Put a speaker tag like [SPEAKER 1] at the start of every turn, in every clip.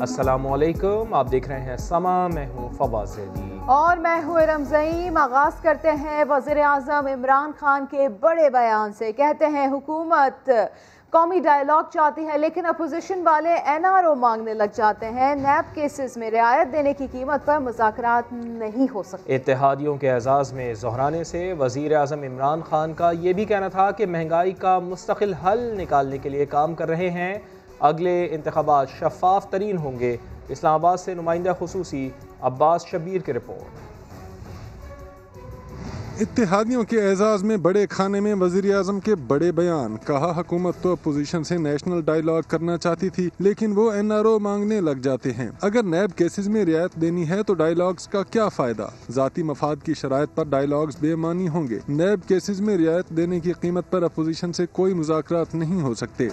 [SPEAKER 1] अस्सलाम वालेकुम, आप देख रहे हैं समा, मैं हूँ फवाज अली
[SPEAKER 2] और मैं हूँ रमज़ईम। आगाज़ करते हैं वज़ीर आज़म इमरान खान के बड़े बयान से। कहते हैं हुकूमत कौमी डायलॉग चाहती है लेकिन अपोजिशन वाले NRO मांगने लग जाते हैं। नैब केसेस में रियायत देने की कीमत पर मुज़ाकरात नहीं हो सकते।
[SPEAKER 1] इत्तेहादियों के एजाज़ में दोहराने से वज़ीर आज़म इमरान खान का ये भी कहना था कि महंगाई का मुस्तकिल हल निकालने के लिए काम कर रहे हैं। अगले इंतखाबात शफ़ाफ तरीन होंगे। इस्लामाबाद से नुमाइंदा खुसूसी अब्बास शबीर की रिपोर्ट।
[SPEAKER 3] इत्तेहादियों के एजाज में बड़े खाने में वज़ीर आज़म के बड़े बयान। कहा हुकूमत तो अपोजिशन से नेशनल डायलॉग करना चाहती थी लेकिन वो NRO मांगने लग जाते हैं। अगर नैब केसेस में रियायत देनी है तो डायलॉग्स का क्या फायदा। जाती मफाद की शराइत पर डायलॉग्स बेमानी होंगे। नैब केसेस में रियायत देने की कीमत पर अपोजिशन से कोई मुज़ाकरात नहीं हो सकते।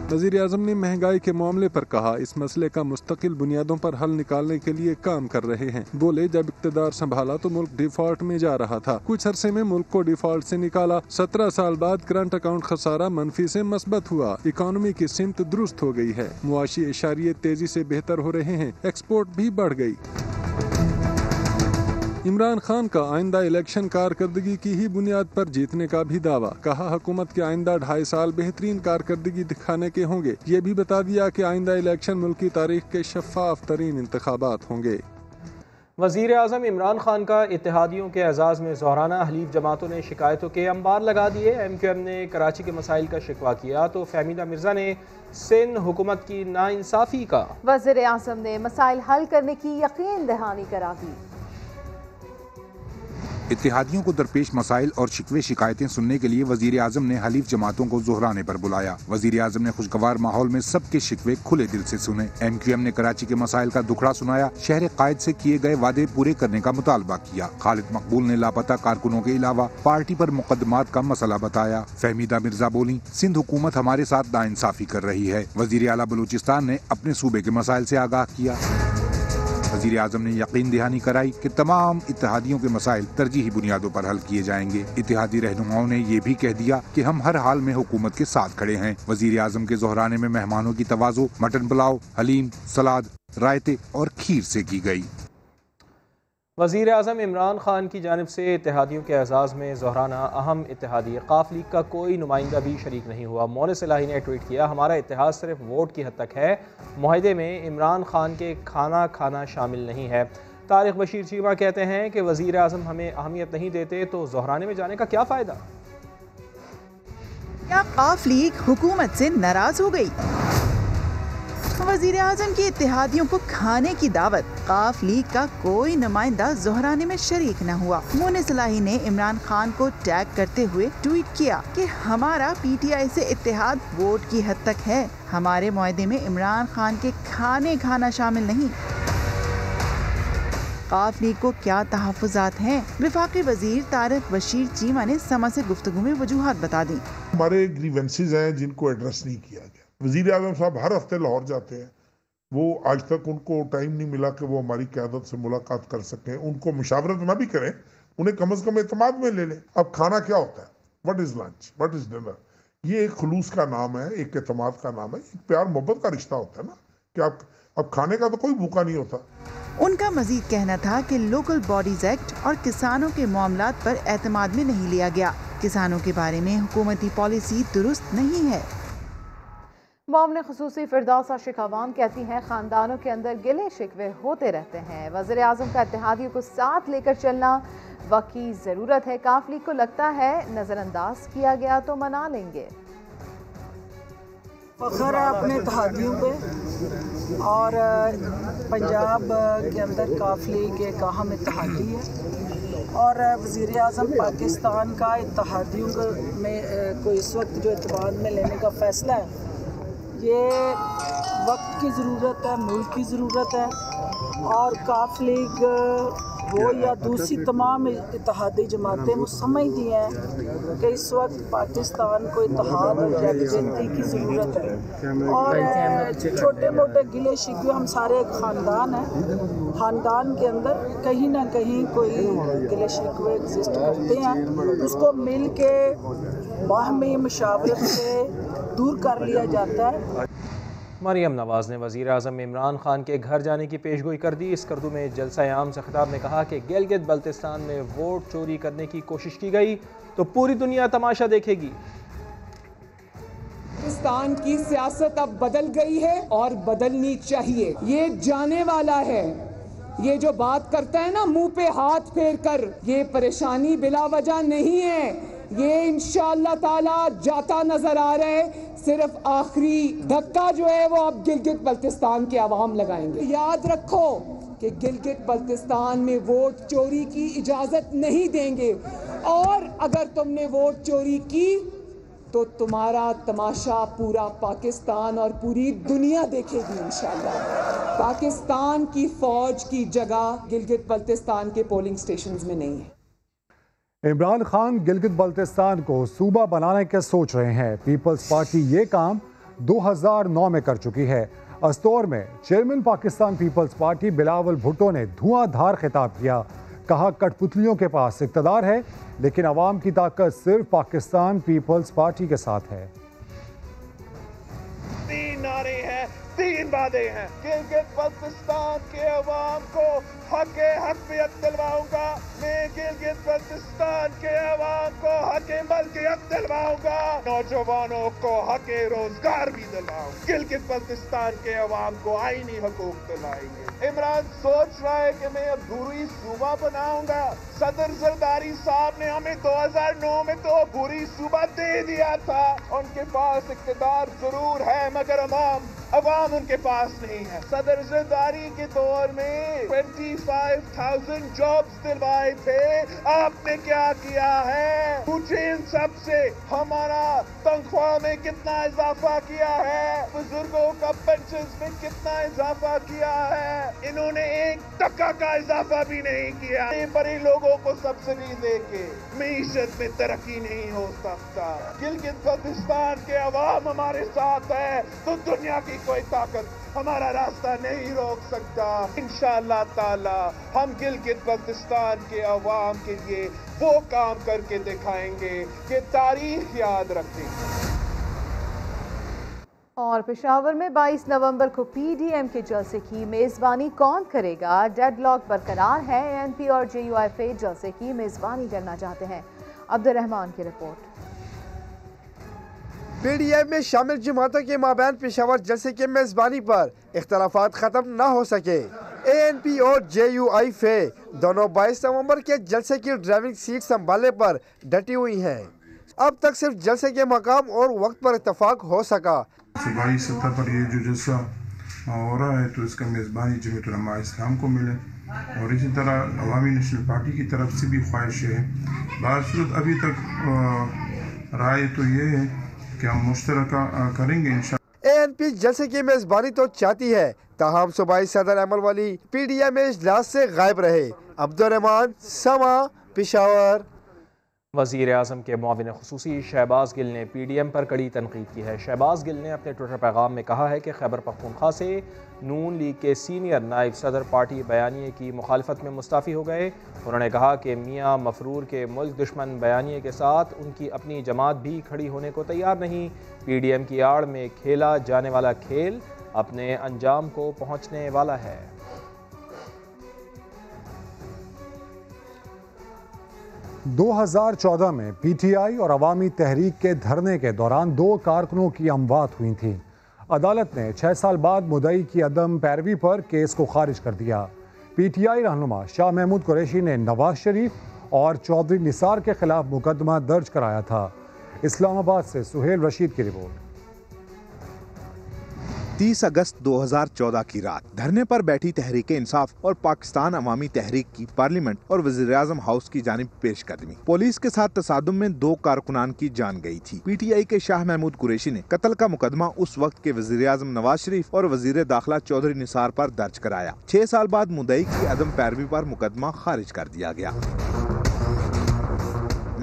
[SPEAKER 3] वज़ीर आज़म ने महंगाई के मामले पर कहा इस मसले का मुस्तकिल बुनियादों पर हल निकालने के लिए काम कर रहे हैं। बोले जब इक़्तिदार संभाला तो मुल्क डिफॉल्ट में जा रहा था, कुछ अरसे में मुल्क को डिफॉल्ट से निकाला। 17 साल बाद करंट अकाउंट खसारा मनफी से मस्बत हुआ। इकॉनमी की सिमत दुरुस्त हो गई है। मुआशी इशारे तेजी से बेहतर हो रहे हैं। एक्सपोर्ट भी बढ़ गई। इमरान खान का आइंदा इलेक्शन कारकर्दगी की ही बुनियाद पर जीतने का भी दावा। कहा हुकूमत के आइंदा 2.5 साल बेहतरीन कारकर्दगी दिखाने के होंगे। ये भी बता दिया कि आइंदा इलेक्शन मुल्क की तारीख के शफाफ तरीन इंतखाबात होंगे।
[SPEAKER 1] वज़ीर आज़म इमरान खान का इत्तेहादियों के एजाज़ में ज़ोहराना। हलीफ जमातों ने शिकायतों के अंबार लगा दिए। MQM ने कराची के मसाइल का शिकवा किया तो फहमीदा मिर्ज़ा ने सिंध हुकूमत की नाइंसाफ़ी का।
[SPEAKER 2] वज़ीर आज़म ने मसाइल हल करने की यकीन दहानी करा दी।
[SPEAKER 4] इत्तेहादियों को दरपेश मसाइल और शिकवे शिकायतें सुनने के लिए वजीर आज़म ने हलीफ जमातों को ज़ोहराने पर बुलाया। वजीर आज़म ने खुशगवार माहौल में सबके शिकवे खुले दिल से सुने। MQM ने कराची के मसाइल का दुखड़ा सुनाया। शहर कायद से किए गए वादे पूरे करने का मुतालबा किया। खालिद मकबूल ने लापता कारकुनों के अलावा पार्टी पर मुकदमात का मसला बताया। फहमीदा मिर्जा बोली सिंध हुकूमत हमारे साथ नाइंसाफी कर रही है। वजीर आला बलूचिस्तान ने अपने सूबे के मसाइल से आगाह किया। वज़ीर आज़म ने यकीन दहानी कराई कि तमाम इत्तेहादियों के मसाइल तरजीही बुनियादों पर हल किए जाएंगे। इत्तेहादी रहनुमाओं ने ये भी कह दिया कि हम हर हाल में हुकूमत के साथ खड़े हैं। वज़ीर आज़म के ज़ोहराने में मेहमानों की तवाज़ो मटन पुलाव, हलीम, सलाद, रायते और खीर से की गई।
[SPEAKER 1] वज़ीर आज़म इमरान खान की जानिब से इत्तेहादियों के एजाज़ में ज़ोहराना। अहम इत्तेहादी काफ लीग का कोई नुमाइंदा भी शरीक नहीं हुआ। मोनिस इलाही ने ट्वीट किया हमारा इत्तेहाद सिर्फ वोट की हद तक है। मुआहदे में इमरान खान के खाना खाना शामिल नहीं है। तारिक बशीर चीमा कहते हैं कि वज़ीर आज़म हमें अहमियत नहीं देते तो ज़ोहराने में जाने का क्या फ़ायदा।
[SPEAKER 5] क्या काफ लीग हुकूमत से नाराज़ हो गई। वज़ीर आज़म की इत्तेहादियों को खाने की दावत। काफ लीग का कोई नुमाइंदा ज़ोहराने में शरीक न हुआ। मोनिस इलाही ने इमरान खान को टैग करते हुए ट्वीट किया कि हमारा PTI से इत्तेहाद वोट की हद तक है। हमारे मुआहदे में इमरान खान के खाने खाना शामिल नहीं। काफ लीग को क्या तहफ़्फ़ुज़ात हैं। वफाकी वज़ीर तारिक बशीर चीमा ने समा से गुफ्तगू में वजूहात बता दी।
[SPEAKER 6] हमारे ग्रीवेंसेस हैं जिनको एड्रेस नहीं किया गया। वज़ीर आज़म साहब हर हफ्ते लाहौर जाते हैं। वो आज तक उनको टाइम नहीं मिला कि वो हमारी क़यादत से मुलाकात कर सकें। उनको मुशावरत ना भी करें, उन्हें कम से कम एतमाद में ले लें। अब खाना क्या होता है, what is lunch, what is dinner, ये एक खुलूस का नाम है, एक एतमाद का नाम है, एक प्यार मोहब्बत का रिश्ता होता है ना कि आप अब खाने का तो कोई भूखा नहीं होता।
[SPEAKER 5] उनका मजीद कहना था कि लोकल बॉडीज एक्ट और किसानों के मामलात पर एतमाद में नहीं लिया गया। किसानों के बारे में हुकूमती पॉलिसी दुरुस्त नहीं है।
[SPEAKER 2] मोमने खुसूसी फिरदौसा शिकावान कहती हैं खानदानों के अंदर गिले शिकवे होते रहते हैं। वज़ीर आज़म का इत्तेहादियों को साथ लेकर चलना वक्त की ज़रूरत है। काफ लीग को लगता है नज़रअंदाज किया गया तो मना लेंगे।
[SPEAKER 7] फ़ख्र है अपने इत्तेहादियों पे और पंजाब के अंदर काफ लीग एक अहम इत्तेहादी है और वज़ीर आज़म पाकिस्तान का इत्तेहादियों में को इस वक्त जो एतमाद में लेने का फ़ैसला है ये वक्त की ज़रूरत है, मुल्क की ज़रूरत है और काफ लीग वो या दूसरी तमाम इत्तेहादी जमातें वो समझती हैं कि इस वक्त पाकिस्तान को इत्तेहाद और यकजहती की ज़रूरत है और छोटे मोटे गिले शिकवे हम सारे एक ख़ानदान हैं। ख़ानदान के अंदर कहीं ना कहीं कोई गिले शिकवे एग्जिस्ट करते हैं, उसको मिल के बाहमी मशावरत से दूर कर लिया जाता है।
[SPEAKER 1] مریم نواز نے وزیر اعظم عمران خان کے گھر جانے کی پیشگوئی کر دی۔ اسکردو میں جلسہ عام سے خطاب میں کہا کہ گلگت بلتستان میں ووٹ چوری کرنے کی کوشش کی گئی تو پوری دنیا تماشا دیکھے گی۔
[SPEAKER 8] پاکستان کی سیاست اب بدل گئی ہے اور بدلنی چاہیے، یہ جانے والا ہے۔ یہ جو بات کرتا ہے نا منہ پہ ہاتھ پھیر کر، یہ پریشانی بلا وجہ نہیں ہے، یہ انشاءاللہ تعالی جاتا نظر آ رہا ہے۔ صرف آخری دھکا جو ہے وہ اب گلگت بلتستان کے عوام لگائیں گے۔ یاد رکھو کہ گلگت بلتستان میں ووٹ چوری کی اجازت نہیں دیں گے، اور اگر تم نے ووٹ چوری کی تو تمہارا تماشا پورا پاکستان اور پوری دنیا دیکھے گی انشاءاللہ۔ پاکستان کی فوج کی جگہ گلگت بلتستان کے پولنگ سٹیشنز میں نہیں ہے۔
[SPEAKER 9] عمران خان گلگت بلتستان کو صوبہ بنانے کے سوچ رہے ہیں۔ پیپلز پارٹی یہ کام 2009 میں کر چکی ہے۔ استور میں چیئرمین پاکستان پیپلز پارٹی بلاول بھٹو نے دھواں دھار خطاب کیا، کہا کٹ پتلیوں کے پاس اقتدار ہے لیکن عوام کی طاقت صرف پاکستان پیپلز پارٹی کے ساتھ ہے۔
[SPEAKER 10] 3 نعرے ہیں، 3 وعدے ہیں۔ گلگت بلتستان کے عوام کو حق حقیت دلواؤں گا، میں گلگت بلتستان کے عوام کو حق ملکیت دلواؤں گا، نوجوانوں کو حق روزگار بھی دلواؤں گا، گلگت بلتستان کے عوام کو آئینی حقوق دلائیں گے۔ عمران سوچ رہا ہے کہ میں عبوری صوبہ بناؤں گا۔ صدر زرداری صاحب نے ہمیں 2009 میں تو عبوری صوبہ دے دیا تھا۔ ان کے پاس اقتدار ضرور ہے مگر عوام ان کے پاس نہیں ہے۔ صدر زرداری کے دور میں 25,000 جابز دلوائے تھے، آپ نے کیا کیا ہے؟ مجھے ان سب سے ہمارا تنخواہ میں کتنا اضافہ کیا ہے، بزرگوں کا پینشنز میں کتنا اضافہ کیا ہے، انہوں نے 1 ٹکا کا اضافہ بھی نہیں کیا۔ بڑے لوگوں کو سبسڈی دے کے معیشت میں ترقی نہیں ہو سکتا۔ گلگت بلتستان کے عوام ہمارے ساتھ ہے تو دنیا کی کوئی طاقت ہمارا راستہ نہیں روک سکتا۔ انشاءاللہ تعالی ہم گلگت بلتستان کے عوام کے لیے وہ کام کر کے دکھائیں گے کہ تاریخ یاد رکھیں گے۔
[SPEAKER 2] اور پشاور میں 22 نومبر کو پی ڈی ایم کے جلسے کی میزبانی کون کرے گا؟ ڈیڈ لاک برقرار ہے۔ اے این پی اور جے یو ایف اے جلسے کی میزبانی کرنا چاہتے ہیں۔ عبدالرحمان کی رپورٹ۔
[SPEAKER 11] پی ڈی ایم میں شامل جماعتوں کے مابین پشاور جلسے کے میزبانی پر اختلافات ختم نہ ہو سکے۔ اے این پی اور جے یو ایف اے دونوں 22 نومبر کے جلسے کی ڈرائیونگ سیٹ سنبھالنے پر ڈٹی ہوئی ہیں۔ اب تک صرف جلسے کے مقام اور وقت پر اتفاق ہو سکا۔
[SPEAKER 12] صوبائی سطح پر یہ جو جلسہ ہو رہا ہے تو اس کا میزبانی جمعیت علماء اسلام کو ملے، اور اسی طرح عوامی نیشنل پارٹی کی طرف سے بھی خواہش ہے۔ بہرصورت ابھی تک رائے تو یہ ہے کہ ہم مشترکہ کریں گے انشاءاللہ۔
[SPEAKER 11] اے این پی جلسے کی میزبانی تو چاہتی ہے، تاہم صوبائی صدر ایمل ولی پی ڈی ایم اجلاس سے غائب رہے۔ عبدالرحمان، سما، پشاور۔
[SPEAKER 1] وزیر اعظم کے معاون خصوصی شہباز گل نے پی ڈی ایم پر کڑی تنقید کی ہے۔ شہباز گل نے اپنے ٹویٹر پیغام میں کہا ہے کہ خیبر پختونخوا سے نون لیگ کے سینئر نائب صدر پارٹی بیانیے کی مخالفت میں مستعفی ہو گئے۔ انہوں نے کہا کہ میاں مفرور کے ملک دشمن بیانیے کے ساتھ ان کی اپنی جماعت بھی کھڑی ہونے کو تیار نہیں۔ پی ڈی ایم کی آڑ میں کھیلا جانے والا کھیل اپنے انجام کو پہنچنے والا ہے۔
[SPEAKER 9] 2014 میں پی ٹی آئی اور عوامی تحریک کے دھرنے کے دوران 2 کارکنوں کی اموات ہوئی تھیں۔ عدالت نے 6 سال بعد مدعی کی عدم پیروی پر کیس کو خارج کر دیا۔ پی ٹی آئی رہنما شاہ محمود قریشی نے نواز شریف اور چودھری نثار کے خلاف مقدمہ درج کرایا تھا۔ اسلام آباد سے سہیل رشید کی رپورٹ۔
[SPEAKER 13] 30 اگست 2014 کی رات دھرنے پر بیٹھی تحریک انصاف اور پاکستان عوامی تحریک کی پارلیمنٹ اور وزیراعظم ہاؤس کی جانب پیش قدمی۔ پولیس کے ساتھ تصادم میں 2 کارکنان کی جان گئی تھی۔ پی ٹی آئی کے شاہ محمود قریشی نے قتل کا مقدمہ اس وقت کے وزیراعظم نواز شریف اور وزیر داخلہ چودھری نثار پر درج کرایا۔ 6 سال بعد مدعی کی عدم پیروی پر مقدمہ خارج کر دیا گیا۔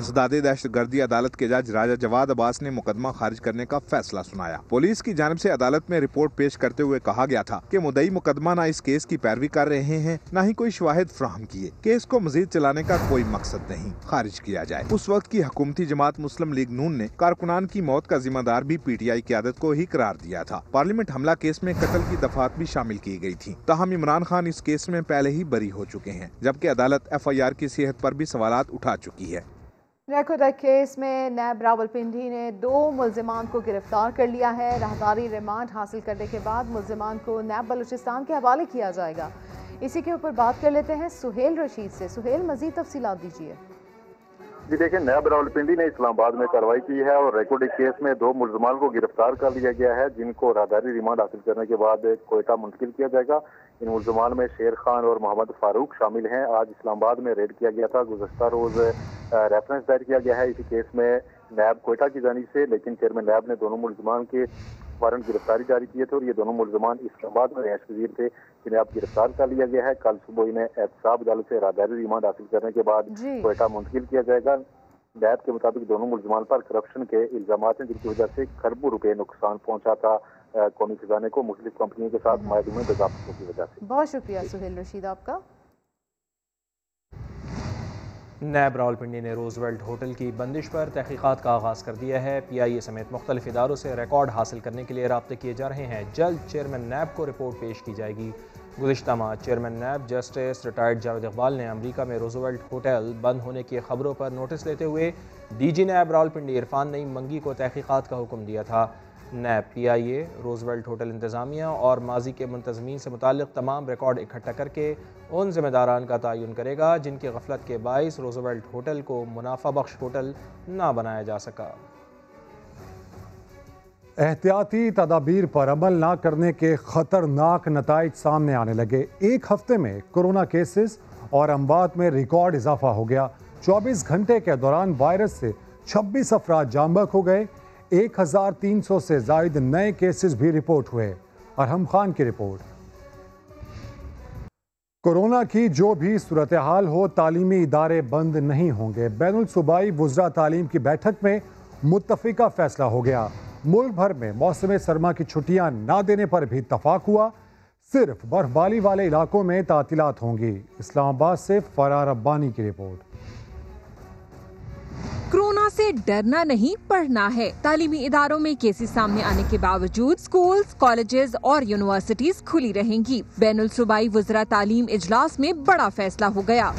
[SPEAKER 13] इंसदाद दहशत गर्दी अदालत के जज राजा जवाद अब्बास ने मुकदमा खारिज करने का फैसला सुनाया। पुलिस की जानिब से अदालत में रिपोर्ट पेश करते हुए कहा गया था कि मुद्दई मुकदमा न इस केस की पैरवी कर रहे हैं, न ही कोई शवाहिद फ्राहम किए। केस को मजीद चलाने का कोई मकसद नहीं, खारिज किया जाए। उस वक्त की हुकूमती जमात मुस्लिम लीग नून ने कारकुनान की मौत का जिम्मेदार भी PTI क़यादत को ही करार दिया था। पार्लियामेंट हमला केस में कत्ल की दफात भी शामिल की गई थी। ताहम इमरान खान इस केस में पहले ही बरी हो चुके हैं, जबकि अदालत FIR की सेहत पर भी सवालात उठा चुकी है।
[SPEAKER 2] रेकोडा केस में नैब रावलपिंडी ने 2 मुल्जिमान को गिरफ्तार कर लिया है। राहदारी रिमांड हासिल करने के बाद मुल्जिमान को नैब बलूचिस्तान के हवाले किया जाएगा। इसी के ऊपर बात कर लेते हैं सुहेल रशीद से। सुहेल, मजीद तफसीलात दीजिए।
[SPEAKER 14] जी देखिए, नैब रावलपिंडी ने इस्लामाबाद में कार्रवाई की है और रेकोडी केस में 2 मुल्जिमान को गिरफ्तार कर लिया गया है, जिनको राहदारी रिमांड हासिल करने के बाद कोयटा मुंतकिल किया जाएगा। इन मुल्जिमान में शेर खान और मोहम्मद फारूक शामिल हैं। आज इस्लामाबाद में रेड किया गया था। गुज़श्ता रोज रेफरेंस दायर किया गया है इसी केस में नैब कोयटा की जानिब से, लेकिन चेयरमैन नैब ने दोनों मुल्जिमान के वारंट गिरफ्तारी जारी किए थे और ये दोनों मुल्जिमान इस्लामाबाद में रिहाइश पजीर थे, जिन्हें अब गिरफ्तार कर लिया गया है। कल सुबह इन्हें एहतसाब अदालत से राहदारी रिमांड हासिल करने के बाद कोयटा मुंतकिल किया जाएगा। नैब के मुताबिक दोनों मुल्जिमान पर करप्शन के इल्जाम हैं, जिनकी वजह से खरबों रुपए नुकसान पहुंचा था कौमी खजाने को मुख्तलिफ कंपनियों के साथ माहदे में बेज़ाब्तगी की वजह से।
[SPEAKER 2] बहुत शुक्रिया सुहेल रशीद आपका।
[SPEAKER 1] नैब रावलपिंडी ने रोजवेल्ट होटल की बंदिश पर तहकीकात का आगाज़ कर दिया है। PIA समेत मुख्तलिफ इदारों से रिकॉर्ड हासिल करने के लिए राब्ते किए जा रहे हैं। जल्द चेयरमैन नैब को रिपोर्ट पेश की जाएगी। गुज़िश्ता माह chairman NAB justice retired Javed Iqbal ने अमरीका में रोजवेल्ट होटल बंद होने की खबरों पर नोटिस लेते हुए DG नैब रावलपिंडी इरफान नईम मंगी को तहकीकात का हुक्म दिया था। नैब PIA रोजवेल्ट होटल इंतज़ामिया और माजी के मुंतज़मीन से मुताल्लिक़ तमाम रिकॉर्ड इकट्ठा करके उन ज़िम्मेदारान का तयन करेगा जिनकी गफलत के बाइस रोजवेल्ट होटल को मुनाफा बख्श होटल ना बनाया जा सका।
[SPEAKER 9] एहतियाती तदाबीर पर अमल ना करने के खतरनाक नताइज सामने आने लगे। एक हफ्ते में कोरोना केसेस और अमवात में रिकॉर्ड इजाफा हो गया। 24 घंटे के दौरान वायरस से 26 अफराद जाम बहक हो गए। 1300 से जायद नए केसेस भी रिपोर्ट हुए। अरहम खान की रिपोर्ट। कोरोना की जो भी सूरत हाल हो, तालीमी इदारे बंद नहीं होंगे। बैनुल सूबाई वुज़रा तालीम की बैठक में मुत्तफ़िका फैसला हो गया। मुल्क भर में मौसम सरमा की छुट्टियां ना देने पर भी इत्तफाक हुआ। सिर्फ बर्फबारी वाले इलाकों में तातीलात होंगी। इस्लामाबाद से फरार रब्बानी की रिपोर्ट।
[SPEAKER 15] कोरोना से डरना नहीं, पढ़ना है। तालीमी इदारों में केसेस सामने आने के बावजूद स्कूल्स, कॉलेजेस और यूनिवर्सिटीज खुली रहेंगी। बैनुल सूबाई वुज़रा तालीम इजलास में बड़ा फैसला हो गया।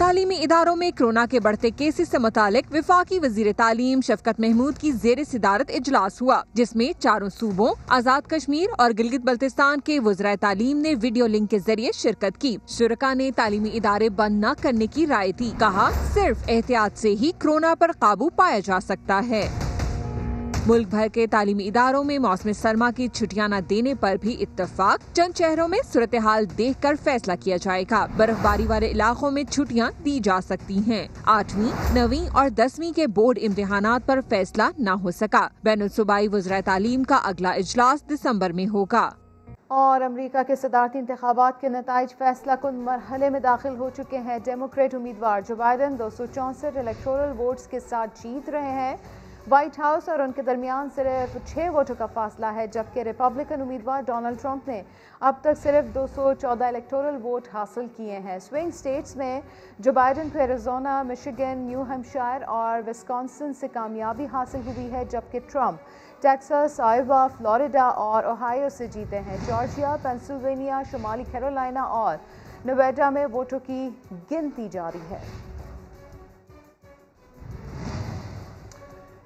[SPEAKER 15] तालीमी इदारों में कोरोना के बढ़ते केसेस से मुतालिक वफाकी वजीर तालीम शफकत महमूद की ज़ेर सदारत इजलास हुआ, जिसमें चारों सूबों, आज़ाद कश्मीर और गिलगित बल्तिस्तान के वज़रा तालीम ने वीडियो लिंक के जरिए शिरकत की। शुरका ने तालीमी इदारे बंद न करने की राय दी। कहा, सिर्फ एहतियात से ही कोरोना पर काबू पाया जा सकता है। मुल्क भर के तालीमी इदारों में मौसम सरमा की छुट्टियां न देने पर भी इत्तफाक। चंद शहरों में सूरत हाल देख कर फैसला किया जाएगा। बर्फबारी वाले इलाकों में छुट्टियां दी जा सकती हैं। 8वीं, 9वीं और 10वीं के बोर्ड इम्तिहानात पर फैसला न हो सका। बैनुल सूबाई वज़रा तालीम का अगला इजलास दिसंबर में होगा।
[SPEAKER 2] और अमेरिका के सदारती इंतखाबात के नताइज फैसला कुन मरहले में दाखिल हो चुके हैं। डेमोक्रेट उम्मीदवार जो बाइडन 264 इलेक्टोरल वोट्स के साथ जीत रहे हैं। व्हाइट हाउस और उनके दरमियान सिर्फ 6 वोटों का फासला है, जबकि रिपब्लिकन उम्मीदवार डोनाल्ड ट्रंप ने अब तक सिर्फ 214 इलेक्टोरल वोट हासिल किए हैं। स्विंग स्टेट्स में जो बाइडन को एरिज़ोना, मिशिगन, न्यू हैम्पशायर और विस्कॉन्सिन से कामयाबी हासिल हुई है, जबकि ट्रंप टेक्सास, आयोवा, फ्लोरिडा और ओहायो से जीते हैं। जॉर्जिया, पेंसिल्वेनिया, शुमाली कैरोलिना और नेवाडा में वोटों की गिनती जारी है।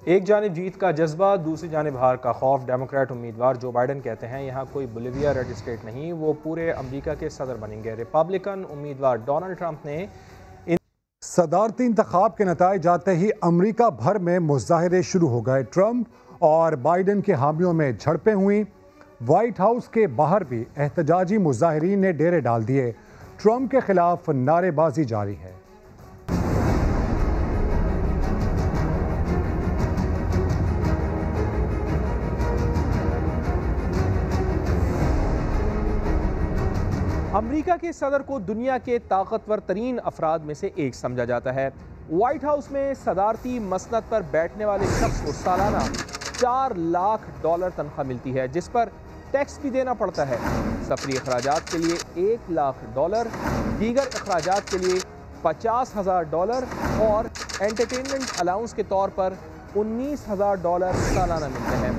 [SPEAKER 1] एक जानिब जीत का जज्बा, दूसरी जानिब हार का खौफ। डेमोक्रेट उम्मीदवार जो बाइडन कहते हैं यहाँ कोई बोलिविया रेड स्टेट नहीं, वो पूरे अमेरिका के सदर बनेंगे। रिपब्लिकन उम्मीदवार डोनाल्ड ट्रंप ने
[SPEAKER 9] सदारती इंतखाब के नताइज आते ही अमेरिका भर में मुजाहरे शुरू हो गए। ट्रंप और बाइडन के हामियों में झड़पें हुई। व्हाइट हाउस के बाहर भी एहतजाजी मुजाहिरीन ने डेरे डाल दिए। ट्रंप के खिलाफ नारेबाजी जारी है।
[SPEAKER 1] अमेरिका के सदर को दुनिया के ताकतवर तरीन अफराद में से एक समझा जाता है। وائٹ ہاؤس میں صدارتی مسند پر بیٹھنے والے شخص کو سالانہ $4 لاکھ تنخواہ ملتی ہے، جس پر ٹیکس بھی دینا پڑتا ہے۔ سفری اخراجات کے لیے $1 لاکھ، دیگر اخراجات کے لیے $50,000 اور انٹرٹینمنٹ الاؤنس کے طور پر $19,000 سالانہ ملتے ہیں۔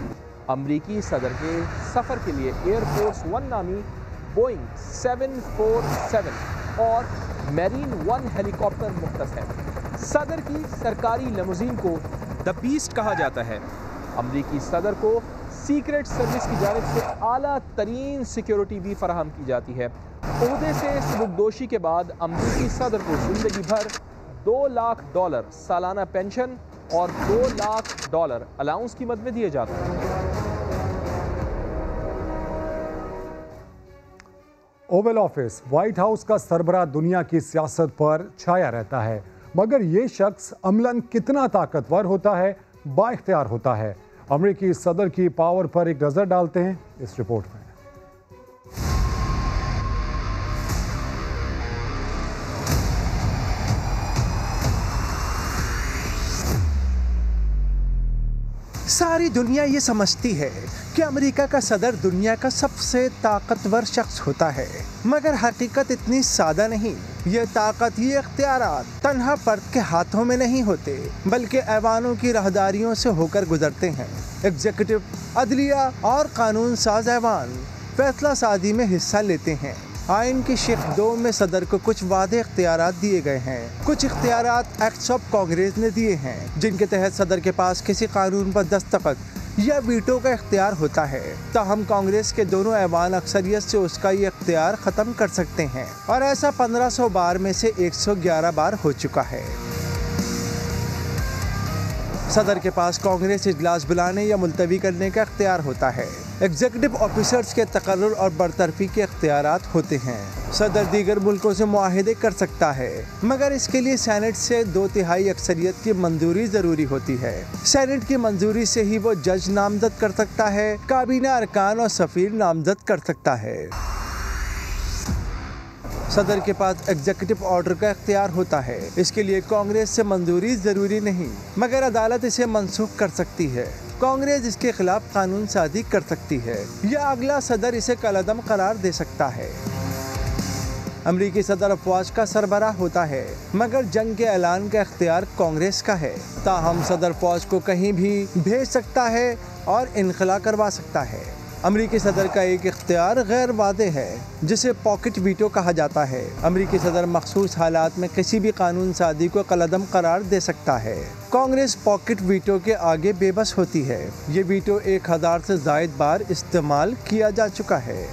[SPEAKER 1] امریکی صدر کے سفر کے لیے ایئر فورس 1 نامی بوئنگ 747 اور میرین 1 ہیلی کاپٹر مختص ہے۔ صدر کی سرکاری لیموزین کو دی بیسٹ کہا جاتا ہے۔ امریکی صدر کو سیکرٹ سروس کی جانب سے اعلیٰ ترین سیکیورٹی بھی فراہم کی جاتی ہے۔ عہدے سے سبکدوشی کے بعد امریکی صدر کو زندگی بھر $2 لاکھ سالانہ پینشن اور $2 لاکھ الاؤنس کی مد میں دیے جاتے ہیں۔
[SPEAKER 9] اوول آفس وائٹ ہاؤس کا سربراہ دنیا کی سیاست پر چھایا رہتا ہے، مگر یہ شخص عملاً کتنا طاقتور ہوتا ہے، با اختیار ہوتا ہے؟ امریکی صدر کی پاور پر ایک نظر ڈالتے ہیں اس رپورٹ میں۔
[SPEAKER 16] ساری دنیا یہ سمجھتی ہے کہ امریکہ کا صدر دنیا کا سب سے طاقتور شخص ہوتا ہے، مگر حقیقت اتنی سادہ نہیں۔ یہ طاقت، یہ اختیارات تنہا فرد کے ہاتھوں میں نہیں ہوتے، بلکہ ایوانوں کی راہداریوں سے ہو کر گزرتے ہیں۔ ایگزیکٹو، عدلیہ اور قانون ساز ایوان فیصلہ سازی میں حصہ لیتے ہیں۔ آئین کی شق 2 میں صدر کو کچھ واضح اختیارات دیے گئے ہیں۔ کچھ اختیارات ایکٹس آف کانگریس نے دیے ہیں، جن کے تحت صدر کے پاس کسی قانون پر دستخط یا ویٹو کا اختیار ہوتا ہے۔ تاہم کانگریس کے دونوں ایوان اکثریت سے اس کا یہ اختیار ختم کر سکتے ہیں، اور ایسا 1500 بار میں سے 111 بار ہو چکا ہے۔ صدر کے پاس کانگریس اجلاس بلانے یا ملتوی کرنے کا اختیار ہوتا ہے۔ ایگزیکٹو آفیسرز کے تقرر اور برطرفی کے اختیارات ہوتے ہیں۔ صدر دیگر ملکوں سے معاہدے کر سکتا ہے، مگر اس کے لیے سینٹ سے 2/3 اکثریت کی منظوری ضروری ہوتی ہے۔ سینٹ کی منظوری سے ہی وہ جج نامزد کر سکتا ہے، کابینہ ارکان اور سفیر نامزد کر سکتا ہے۔ صدر کے پاس ایگزیکٹو آرڈر کا اختیار ہوتا ہے۔ اس کے لیے کانگریس سے منظوری ضروری نہیں، مگر عدالت اسے منسوخ کر سکتی ہے۔ کانگریس اس کے خلاف قانون سازی کر سکتی ہے، یا اگلا صدر اسے کالعدم قرار دے سکتا ہے۔ امریکی صدر افواج کا سربراہ ہوتا ہے، مگر جنگ کے اعلان کا اختیار کانگریس کا ہے۔ تاہم صدر فوج کو کہیں بھی بھیج سکتا ہے اور انخلا کروا سکتا ہے۔ امریکی صدر کا ایک اختیار غیر واضح ہے، جسے پاکٹ ویٹو کہا جاتا ہے۔ امریکی صدر مخصوص حالات میں کسی بھی قانون سازی کو کالعدم قرار دے سکتا ہے۔ کانگریس پاکٹ ویٹو کے آگے بے بس ہوتی ہے۔ یہ ویٹو 1000 سے زائد بار استعمال کیا جا چکا ہے۔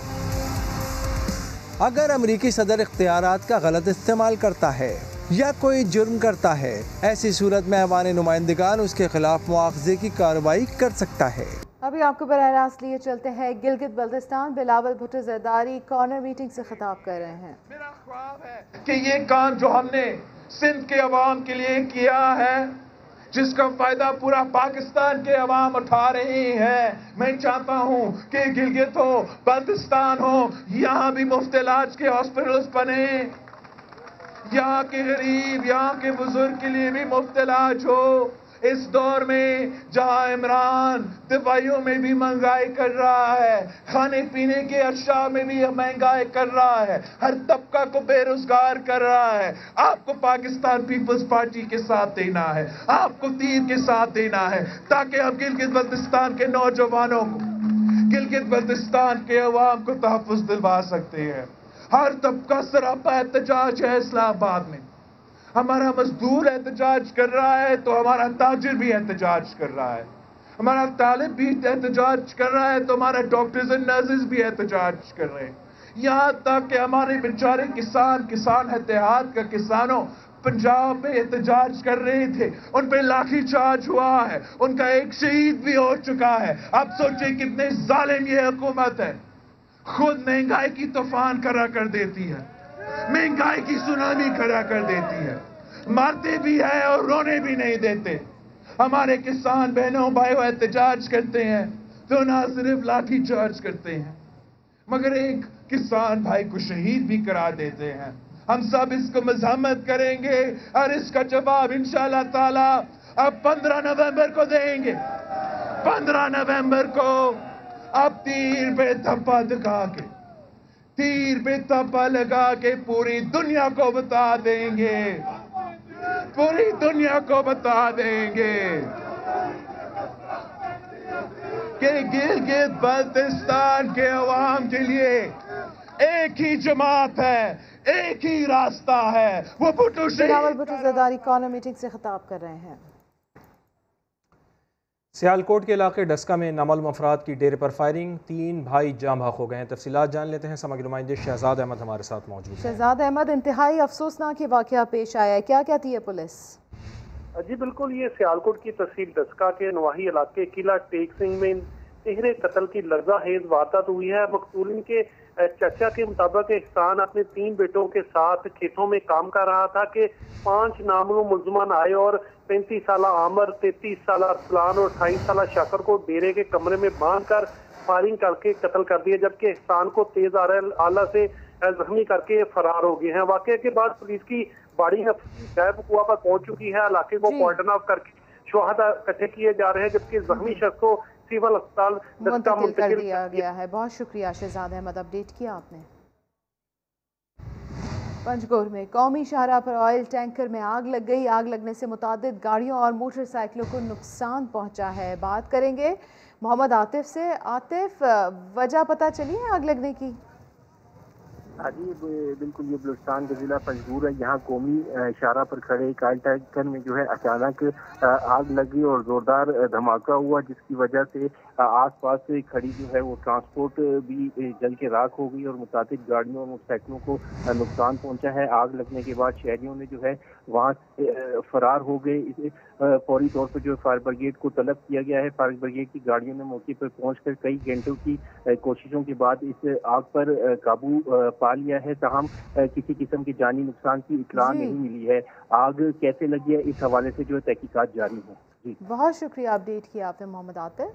[SPEAKER 16] اگر امریکی صدر اختیارات کا غلط استعمال کرتا ہے یا کوئی جرم کرتا ہے، ایسی صورت میں ایوان نمائندگان اس کے خلاف مواخذے کی کارروائی کر سکتا ہے۔
[SPEAKER 2] ابھی آپ کو براہ راست لیے چلتے ہیں گلگت بلتستان۔ بلاول بھٹو زرداری کارنر میٹنگ سے خطاب کر رہے ہیں۔
[SPEAKER 10] میرا خواب ہے کہ یہ کام جو ہم نے سندھ کے عوام کے لیے کیا ہے، جس کا فائدہ پورا پاکستان کے عوام اٹھا رہے ہیں، میں چاہتا ہوں کہ گلگت ہو، بلتستان ہو، یہاں بھی مفت علاج کے ہاسپٹلز بنے، یہاں کے غریب، یہاں کے بزرگ کے لیے بھی مفت علاج ہو۔ اس دور میں جہاں عمران دوائیوں میں بھی مہنگائی کر رہا ہے، کھانے پینے کے اشیاء میں بھی مہنگائی کر رہا ہے، ہر طبقہ کو بے روزگار کر رہا ہے، آپ کو پاکستان پیپلز پارٹی کے ساتھ دینا ہے، آپ کو تیر کے ساتھ دینا ہے، تاکہ ہم گلگت بلتستان کے نوجوانوں کو، گلگت بلتستان کے عوام کو تحفظ دلوا سکتے ہیں۔ ہر طبقہ سراپا احتجاج ہے اسلام آباد میں۔ ہمارا مزدور احتجاج کر رہا ہے تو ہمارا تاجر بھی احتجاج کر رہا ہے، ہمارا طالب بھی احتجاج کر رہا ہے تو ہمارا ڈاکٹرز اور نرسز بھی احتجاج کر رہے ہیں۔ یہاں تک کہ ہمارے بیچارے کسان اتحاد کا کسانوں پنجاب میں احتجاج کر رہے تھے، ان پہ لاٹھی چارج ہوا ہے، ان کا ایک شہید بھی ہو چکا ہے۔ اب سوچیں کتنے ظالم یہ حکومت ہے، خود مہنگائی کی طوفان کھڑا کر دیتی ہے، مہنگائی کی سونامی کھڑا کر دیتی ہے، مارتے بھی ہیں اور رونے بھی نہیں دیتے۔ ہمارے کسان بہنوں بھائیوں احتجاج کرتے ہیں تو نہ صرف لاٹھی چارج کرتے ہیں، مگر ایک کسان بھائی کو شہید بھی کرا دیتے ہیں۔ हम सब इसको मज़म्मत करेंगे और इसका जवाब इंशाअल्लाह ताला अब 15 नवंबर को देंगे। 15 नवंबर को अब तीर पे थप्पा लगा के, तीर पे थप्पा लगा के पूरी दुनिया को बता देंगे, पूरी दुनिया को बता देंगे कि गिलगित बाल्टिस्तान के अवाम के लिए एक ही जमात है, एक ही रास्ता है, वो भुट्टो
[SPEAKER 2] बिलावल भुट्टो ज़रदारी कॉर्नर मीटिंग से खिताब कर रहे हैं।
[SPEAKER 1] सियालकोट के इलाके डस्का में नामालूम अफराद की डेरे पर फायरिंग, 3 भाई जाँ भाग हो गए हैं। तफसीलात जान लेते हैं, समा के नुमाइंदे शहजाद अहमद हमारे साथ मौजूद हैं।
[SPEAKER 2] शहजाद अहमद, इंतहाई अफसोसनाक वाक़या पेश आया है, क्या कहती है पुलिस?
[SPEAKER 17] जी बिल्कुल, ये सियालकोट की तहसील डस्का के नवाही इलाके किला टेक सिंह में तिहरे कत्ल की लर्ज़ाहेज़ वारदात हुई है। मक़तूलिन के चचा के मुताबिक एहसान अपने 3 बेटों के साथ खेतों में काम कर रहा था कि 5 नामलूम मुलज़मान आए और 35 साल आमर, 33 साल अरसलान और 28 साल शाकर को डेरे के कमरे में बांध कर फायरिंग करके कत्ल कर दिया, जबकि एहसान को तेज आला से जख्मी करके फरार हो गए हैं। वाक़े के बाद पुलिस की बाड़ी गैब कुआ पर पहुंच चुकी है। इलाके को कॉर्डन ऑफ करके शुहदा इकट्ठे किए जा रहे हैं, जबकि जख्मी शख्स को सिविल अस्पताल
[SPEAKER 2] मुंतकिल कर दिया गया है। बहुत शुक्रिया शहजाद अहमद, अपडेट किया आपने। पंचगोर में कौमी शाहराह पर ऑयल टैंकर में आग लग गई। आग लगने से मुतादिद गाड़ियों और मोटरसाइकिलों को नुकसान पहुंचा है। बात करेंगे मोहम्मद आतिफ से। आतिफ, वजह पता चली है आग लगने की?
[SPEAKER 18] हाँ जी बिल्कुल, ये बलूचिस्तान के जिला पंजगूर है। यहाँ कौमी शाहराह पर खड़े एक ऑयल टैंकर में जो है अचानक आग लगी और जोरदार धमाका हुआ, जिसकी वजह से आसपास से खड़ी जो है वो ट्रांसपोर्ट भी जल के राख हो गई और मुताबिक गाड़ियों और मोटरसाइकिलों को नुकसान पहुंचा है। आग लगने के बाद शहरियों ने जो है वहाँ फरार हो गए। इसे फौरी तौर पर जो फायर ब्रिगेड को तलब किया गया है। फायर ब्रिगेड की गाड़ियों ने मौके पर पहुंचकर कई घंटों की कोशिशों के बाद इस आग पर काबू पा लिया है। ताहम किसी किस्म के जानी नुकसान की इत्तला नहीं मिली है। आग कैसे लगी है इस हवाले से जो है तहकीकात जारी है। जी
[SPEAKER 2] बहुत शुक्रिया, अपडेट किया आपने मोहम्मद आतिफ।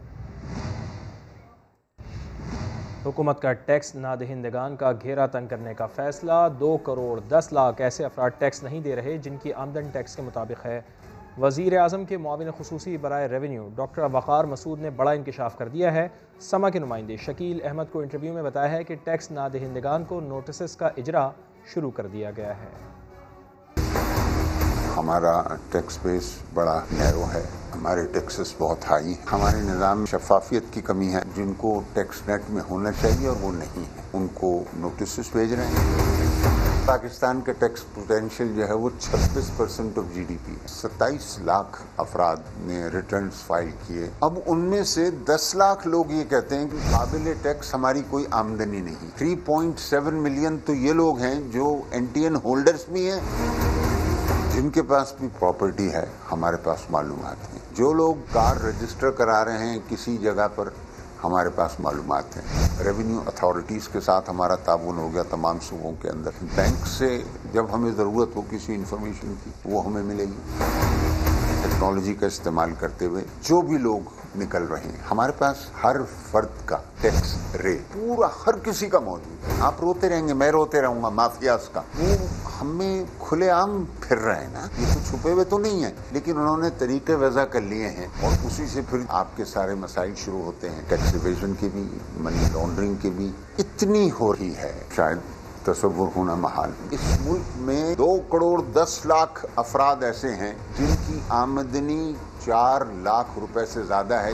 [SPEAKER 1] हुकूमत का टैक्स नादहिंदगान का घेरा तंग करने का फैसला। 2 करोड़ 10 लाख ऐसे अफराद टैक्स नहीं दे रहे जिनकी आमदन टैक्स के मुताबिक है। वज़ीर आज़म के मुआविन खुसूसी बराए रेवेन्यू डॉक्टर वक़ार मसूद ने बड़ा इंकशाफ कर दिया है। समा के नुमाइंदे शकील अहमद को इंटरव्यू में बताया है कि टैक्स नादहिंदगान को नोटिस का इजरा शुरू कर दिया गया है।
[SPEAKER 19] हमारा टैक्स बेस बड़ा नैरो है, हमारे टैक्सेस बहुत हाई हैं, हमारे निज़ाम में शफाफियत की कमी है। जिनको टैक्स नेट में होना चाहिए और वो नहीं है, उनको नोटिस भेज रहे हैं। पाकिस्तान के टैक्स पोटेंशियल जो है वो 26% ऑफ GDP है। 27 लाख अफराद ने रिटर्न्स फाइल किए। अब उनमें से 10 लाख लोग ये कहते हैं कि काबिल टैक्स हमारी कोई आमदनी नहीं। 3.7 मिलियन तो ये लोग हैं जो NTN होल्डर्स भी हैं, जिनके पास भी प्रॉपर्टी है, हमारे पास मालूमात हैं। जो लोग कार रजिस्टर करा रहे हैं किसी जगह पर, हमारे पास मालूमात हैं। रेवेन्यू अथॉरिटीज़ के साथ हमारा ताउन हो गया तमाम सूबों के अंदर। बैंक से जब हमें ज़रूरत हो किसी इंफॉर्मेशन की, वो हमें मिलेगी। टेक्नोलॉजी का इस्तेमाल करते हुए जो भी लोग निकल रहे हैं, हमारे पास हर फर्द का टैक्स रेट पूरा हर किसी का मौजूद है। आप रोते रहेंगे, मैं रोते रहूँगा माफियाज का, वो हमें खुलेआम फिर रहे हैं ना। ये तो छुपे हुए तो नहीं है, लेकिन उन्होंने तरीके वज़ा कर लिए हैं और उसी से फिर आपके सारे मसाइल शुरू होते हैं। टैक्स इवेजन के भी, मनी लॉन्ड्रिंग के भी इतनी हो रही है, शायद तसव्वुर होना महाल। इस मुल्क में 2 करोड़ 10 लाख अफराद ऐसे हैं जिनकी आमदनी 4 लाख रुपए से ज़्यादा है।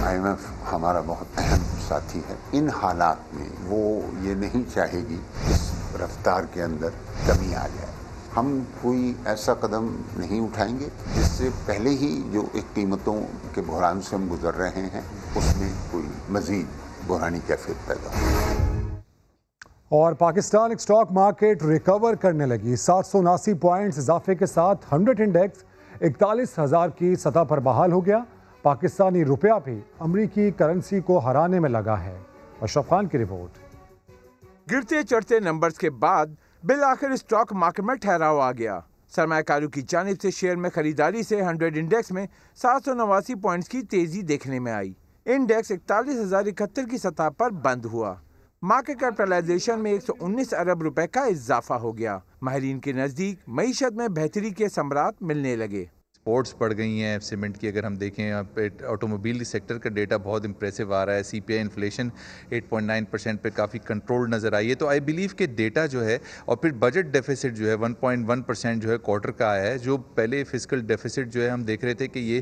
[SPEAKER 19] IMF हमारा बहुत अहम साथी है। इन हालात में वो ये नहीं चाहेगी इस रफ्तार के अंदर कमी आ जाए। हम कोई ऐसा कदम नहीं उठाएंगे जिससे पहले ही जो एक कीमतों के बहरान से हम गुजर रहे हैं उसमें कोई मजीद बहरानी कैफियत पैदा हो।
[SPEAKER 9] और पाकिस्तान स्टॉक मार्केट रिकवर करने लगी। 779 पॉइंट्स इजाफे के साथ 100 इंडेक्स 41,000 की सतह पर बहाल हो गया। पाकिस्तानी रुपया भी अमरीकी करेंसी को हराने में लगा है। अशरफ खान की रिपोर्ट।
[SPEAKER 20] गिरते चढ़ते नंबर्स के बाद बिल आखिर स्टॉक मार्केट में ठहराव आ गया। सरमायाकारों की जानिब से शेयर में खरीदारी से 100 इंडेक्स में 789 पॉइंट्स की तेजी देखने में आई। इंडेक्स 41,071 की सतह पर बंद हुआ। मार्केट कैपिटलाइजेशन में 119 अरब रुपए का इजाफा हो गया। माहिरीन के नज़दीक मईशत में बेहतरी के समरात मिलने लगे।
[SPEAKER 21] एक्सपोर्ट्स बढ़ गई हैं सीमेंट की। अगर हम देखें ऑटोमोबाइल सेक्टर का डेटा बहुत इंप्रेसिव आ रहा है। CPI इन्फ्लेशन 8.9% पे काफ़ी कंट्रोल नज़र आई है। तो आई बिलीव कि डेटा जो है, और फिर बजट डेफिसिट जो है 1.1% जो है क्वार्टर का आया है, जो पहले फिस्कल डेफिसिट जो है हम देख रहे थे कि ये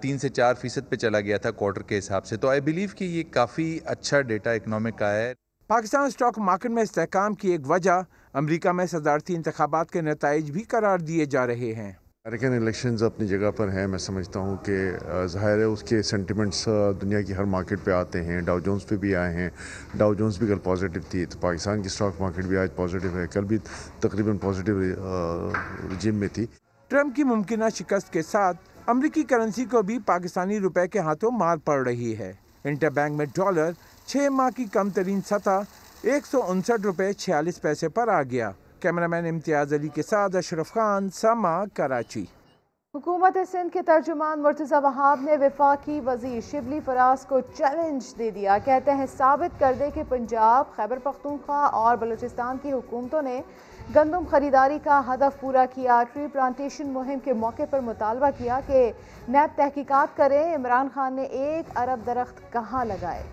[SPEAKER 21] 3 से 4% पे चला गया था क्वार्टर के हिसाब से। तो आई बिलीव कि ये काफ़ी अच्छा डेटा इकनॉमिक का है।
[SPEAKER 20] पाकिस्तान स्टॉक मार्केट में इस्तेहकाम की एक वजह अमेरिका में सदारती इंतखाबात के नताइज भी करार दिए जा रहे हैं।
[SPEAKER 22] अमेरिकन इलेक्शंस अपनी जगह पर हैं। मैं समझता हूँ कि ज़ाहिर है उसके सेंटिमेंट्स दुनिया की हर मार्केट पे आते हैं। डाउ जोन्स पे भी आए हैं। डाउ जोन्स भी कल पॉजिटिव थी, तो पाकिस्तान की स्टॉक मार्केट भी आज पॉजिटिव है। कल भी तकरीबन पॉजिटिव रिजिम में थी।
[SPEAKER 20] ट्रम्प की मुमकिन शिकस्त के साथ अमरीकी करेंसी को भी पाकिस्तानी रुपए के हाथों मार पड़ रही है। इंटरबैंक में डॉलर 6 माह की कम तरीन सतह 159 रुपये 46 पैसे पर आ गया। कैमरामैन इम्तियाज अली के साथ अशरफ खान, समा, कराची।
[SPEAKER 2] हुकूमत सिंध के तर्जुमान मुर्तज़ा वहाब ने वफाकी वज़ीर शिबली फराज को चैलेंज दे दिया। कहते हैं साबित कर दे कि पंजाब, खैबर पख्तूनख्वा और बलूचिस्तान की हुकूमतों ने गंदम खरीदारी का हदफ पूरा किया। ट्री प्लांटेशन मुहिम के मौके पर मुतालबा किया कि नैब तहकीकात करें इमरान खान ने 1 अरब दरख्त कहाँ लगाए।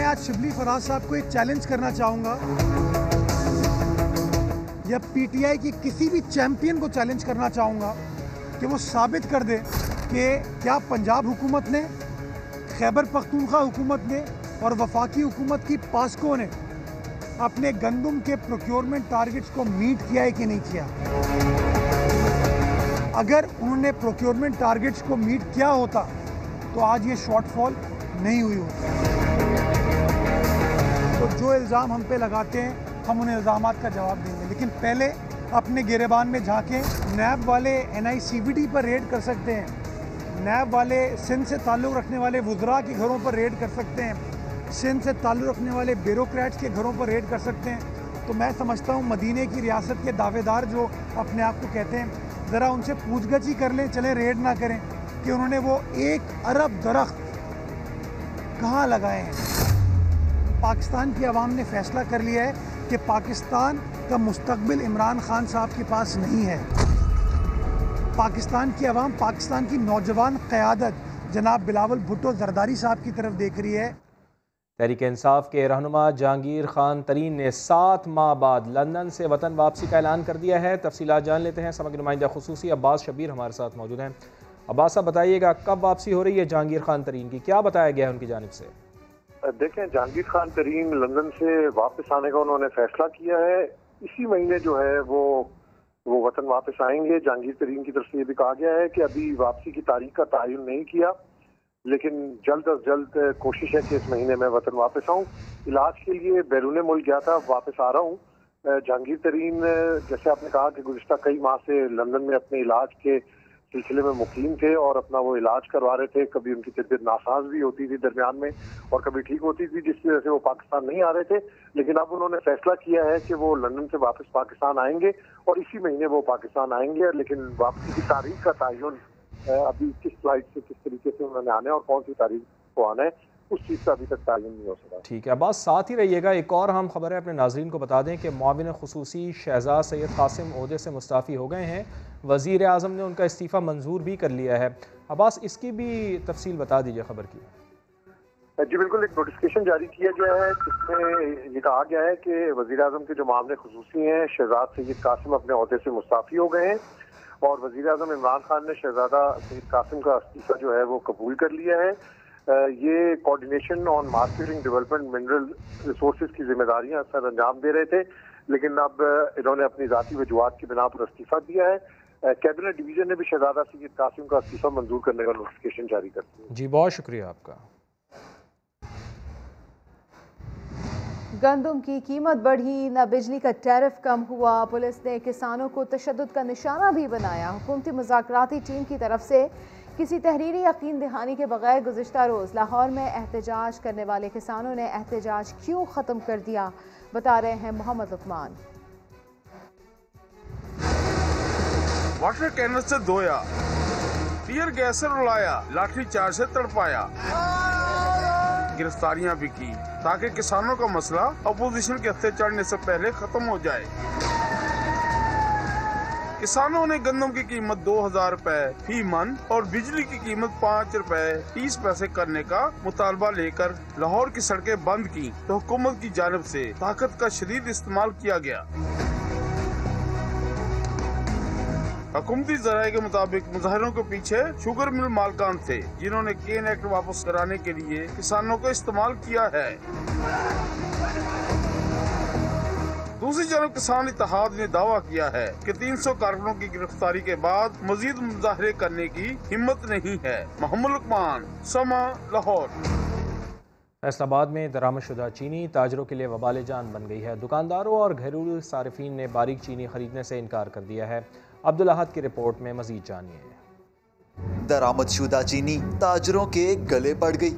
[SPEAKER 23] आज शिबली फराज साहब को एक चैलेंज करना चाहूँगा, या PTI की किसी भी चैंपियन को चैलेंज करना चाहूँगा कि वो साबित कर दे कि क्या पंजाब हुकूमत ने, खैबर पख्तूनख्वा हुकूमत ने और वफाकी हुकूमत की पास्को ने अपने गंदम के प्रोक्योरमेंट टारगेट्स को मीट किया है कि नहीं किया। अगर उन्होंने प्रोक्योरमेंट टारगेट्स को मीट किया होता तो आज ये शॉर्टफॉल नहीं हुई होती। तो जो इल्ज़ाम हम पे लगाते हैं हम उन इल्ज़ामात का जवाब देंगे, लेकिन पहले अपने गिरेबान में झांकें। नैब वाले NICVD पर रेड कर सकते हैं। नैब वाले सिंध से ताल्लुक़ रखने वाले वुज़रा के घरों पर रेड कर सकते हैं। सिंध से ताल्लुक़ रखने वाले ब्यूरोक्रेट्स के घरों पर रेड कर सकते हैं। तो मैं समझता हूँ मदीने की रियासत के दावेदार जो अपने आप को कहते हैं, ज़रा उनसे पूछगछ ही कर लें, चलें रेड ना करें कि उन्होंने वो 1 अरब दरख्त कहाँ लगाए हैं। पाकिस्तान की आवाम ने फैसला कर लिया है कि पाकिस्तान का मुस्तकबिल इमरान खान साहब के पास नहीं है। पाकिस्तान की आवाम पाकिस्तान की नौजवान क़यादत जनाब बिलावल भुट्टो ज़रदारी साहब की तरफ देख रही है।
[SPEAKER 1] तहरीक इंसाफ के रहनुमा जहांगीर खान तरीन ने 7 माह बाद लंदन से वतन वापसी का ऐलान कर दिया है। तफसीलात जान लेते हैं। समग्र नुमाइंदा खुसूसी अब्बास शबीर हमारे साथ मौजूद हैं। अब्बास साहब बताइएगा, कब वापसी हो रही है जहांगीर खान तरीन की, क्या बताया गया है उनकी जानिब से?
[SPEAKER 14] देखें, जहांगीर खान तरीन लंदन से वापस आने का उन्होंने फैसला किया है। इसी महीने जो है वो वतन वापस आएंगे। जहांगीर तरीन की तरफ से ये भी कहा गया है कि अभी वापसी की तारीख का तयन नहीं किया, लेकिन जल्द अज जल्द कोशिश है कि इस महीने में वतन वापस आऊँ। इलाज के लिए बैरून मुल्क गया था, वापस आ रहा हूँ। जहांगीर तरीन, जैसे आपने कहा कि गुज़िश्ता कई माह से लंदन में अपने इलाज के सिलसिले में मुकीम थे और अपना वो इलाज करवा रहे थे। कभी उनकी तबीयत नासाज भी होती थी दरमियान में और कभी ठीक होती थी, जिसकी वजह से वो पाकिस्तान नहीं आ रहे थे। लेकिन अब उन्होंने फैसला किया है कि वो लंदन से वापस पाकिस्तान आएंगे और इसी महीने वो पाकिस्तान आएंगे। लेकिन वापसी की तारीख का तयन अभी किस फ्लाइट से किस तरीके से उन्होंने आना है और कौन सी तारीख को आना है, उस चीज़ का अभी तक तयन नहीं हो सका।
[SPEAKER 1] ठीक है, बस साथ ही रहिएगा। एक और हम खबर है अपने नाजरीन को बता दें कि मुआविन खुसूसी शहजाद सैयद कासिम ओहदे से मुस्ताफ़ी हो गए हैं। वज़ीर आज़म ने उनका इस्तीफ़ा मंजूर भी कर लिया है। अब्बास, इसकी भी तफसील बता दीजिए खबर की।
[SPEAKER 14] जी बिल्कुल, एक नोटिफिकेशन जारी किया गया है जिसमें ये कहा गया है कि वज़ीर आज़म के जो मुआविन खुसूसी हैं शहजाद सैयद कासिम अपने ओहदे से मुस्ताफ़ी हो गए हैं और वज़ीर आज़म इमरान खान ने शहजादा सैयद कासिम का इस्तीफ़ा जो है वो कबूल कर लिया है। ये coordination on marketing development mineral resources की जिम्मेदारियां सर अंजाम दे रहे थे, लेकिन अब इन्होंने अपनी ज़ाती वजूहात की बिना पर इस्तीफ़ा दिया है। कैबिनेट डिवीजन ने भी शहजादा सैयद कासिम का इस्तीफ़ा मंजूर करने का नोटिफिकेशन जारी कर दिया।
[SPEAKER 1] जी, बहुत शुक्रिया आपका।
[SPEAKER 2] गंदम की कीमत बढ़ी, न बिजली का टैरिफ कम हुआ। पुलिस ने किसानों को तशद्दुद का निशाना भी बनाया। हुकूमती मुज़ाकराती टीम की तरफ से किसी तहरीरी यकीन दहानी के बगैर गुज़िश्ता रोज़ लाहौर में एहतजाज करने वाले किसानों ने एहतजाज क्यों ख़त्म कर दिया, बता रहे हैं मोहम्मद लुकमान।
[SPEAKER 24] वाटर कैनल से धोया,
[SPEAKER 3] टीयर गैस से रुलाया, लाठी चार्ज से तड़पाया, गिरफ्तारियां भी की ताकि किसानों का मसला अपोजिशन के हत्थे चढ़ने से पहले खत्म हो जाए। किसानों ने गंदम की कीमत 2000 रुपए फी मन और बिजली की कीमत 5 रुपए 30 पैसे करने का मुतालबा लेकर लाहौर की सड़कें बंद की तो हुकूमत की जानिब से ताकत का शदीद इस्तेमाल किया गया। हुकूमती ज़राए के मुताबिक मुजाहिरों के पीछे शुगर मिल मालकान थे जिन्होंने केन एक्ट वापस कराने के लिए किसानों को इस्तेमाल किया है। दूसरी जानब किसान इत्तेहाद ने दावा किया है कि 300 कारकुनों की गिरफ्तारी के बाद मजीद मुजाहरे करने की हिम्मत नहीं है। मोहम्मद लुकमान, समा, लाहौर।
[SPEAKER 1] फैसलाबाद में दरामदशुदा चीनी ताजरों के लिए वबाल जान बन गई है। दुकानदारों और घरेलू सारिफीन ने बारीक चीनी खरीदने से इनकार कर दिया है। अब्दुल अहद की रिपोर्ट में मजीद जानिए।
[SPEAKER 4] दरामदशुदा चीनी ताजरों के गले पड़ गई।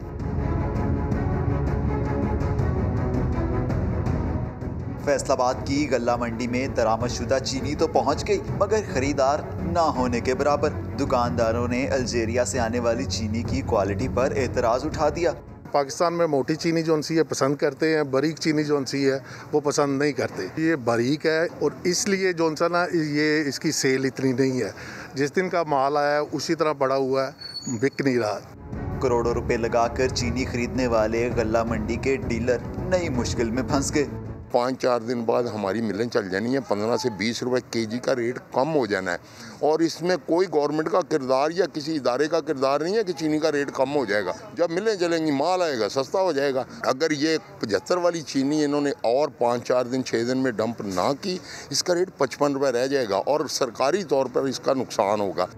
[SPEAKER 4] फैसलाबाद की गल्ला मंडी में दरामदशुदा चीनी तो पहुंच गई मगर खरीदार ना होने के बराबर। दुकानदारों ने अल्जीरिया से आने वाली चीनी की क्वालिटी पर एतराज उठा दिया।
[SPEAKER 6] पाकिस्तान में मोटी चीनी जो सी है पसंद करते हैं, बारीक चीनी जो सी है वो पसंद नहीं करते। ये बारीक है और इसलिए जो सा ना ये इसकी सेल इतनी नहीं है। जिस दिन का माल आया है उसी तरह पड़ा हुआ है, बिक नहीं रहा।
[SPEAKER 4] करोड़ों रुपए लगाकर चीनी खरीदने वाले गल्ला मंडी के डीलर नई मुश्किल में फंस गए।
[SPEAKER 24] 5-4 दिन बाद हमारी मिलें चल जानी है, 15 से 20 रुपए केजी का रेट कम हो जाना है और इसमें कोई गवर्नमेंट का किरदार या किसी इदारे का किरदार नहीं है कि चीनी का रेट कम हो जाएगा। जब मिलें चलेंगी माल आएगा सस्ता हो जाएगा। अगर ये 75 वाली चीनी इन्होंने और 5-4 दिन 6 दिन में डंप ना की, इसका रेट 55 रुपए रह जाएगा और सरकारी तौर पर इसका नुकसान होगा।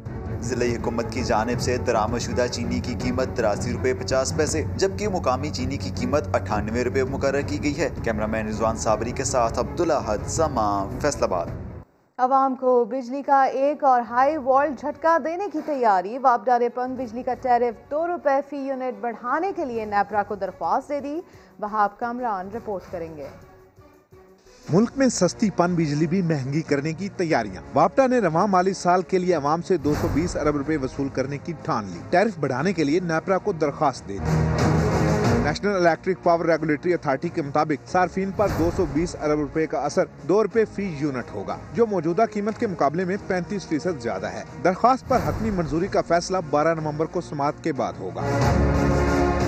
[SPEAKER 4] जिला हुकूमत की जानिब से दरामदशुदा चीनी की कीमत 83 रुपए 50 पैसे जबकि मुकामी चीनी की कीमत 98 रुपए मुकर्रर की गई है। कैमरामैन रिजवान साबरी के साथ अब्दुल अहद, समा, फैसलाबाद।
[SPEAKER 2] आवाम को बिजली का एक और हाई वोल्ट झटका देने की तैयारी। वापडा ने पन बिजली का टैरिफ 2 रुपए फी यूनिट बढ़ाने के लिए नेपरा को दरख्वास्त दे दी। वहाब कामरान रिपोर्ट करेंगे।
[SPEAKER 13] मुल्क में सस्ती पन बिजली भी महंगी करने की तैयारियां। वापडा ने रवां माली साल के लिए अवाम से 220 अरब रुपए वसूल करने की ठान ली। टैरिफ बढ़ाने के लिए नेपरा को दरख्वास्त दे दी। National electric power regulatory authority के मुताबिक सार्फिन पर 220 अरब रुपए का असर 2 रुपए फी यूनिट होगा, जो मौजूदा कीमत के मुकाबले में 35% ज्यादा है। दरख्वास्त पर हतमी मंजूरी का फैसला 12 नवंबर को समाअत के बाद होगा।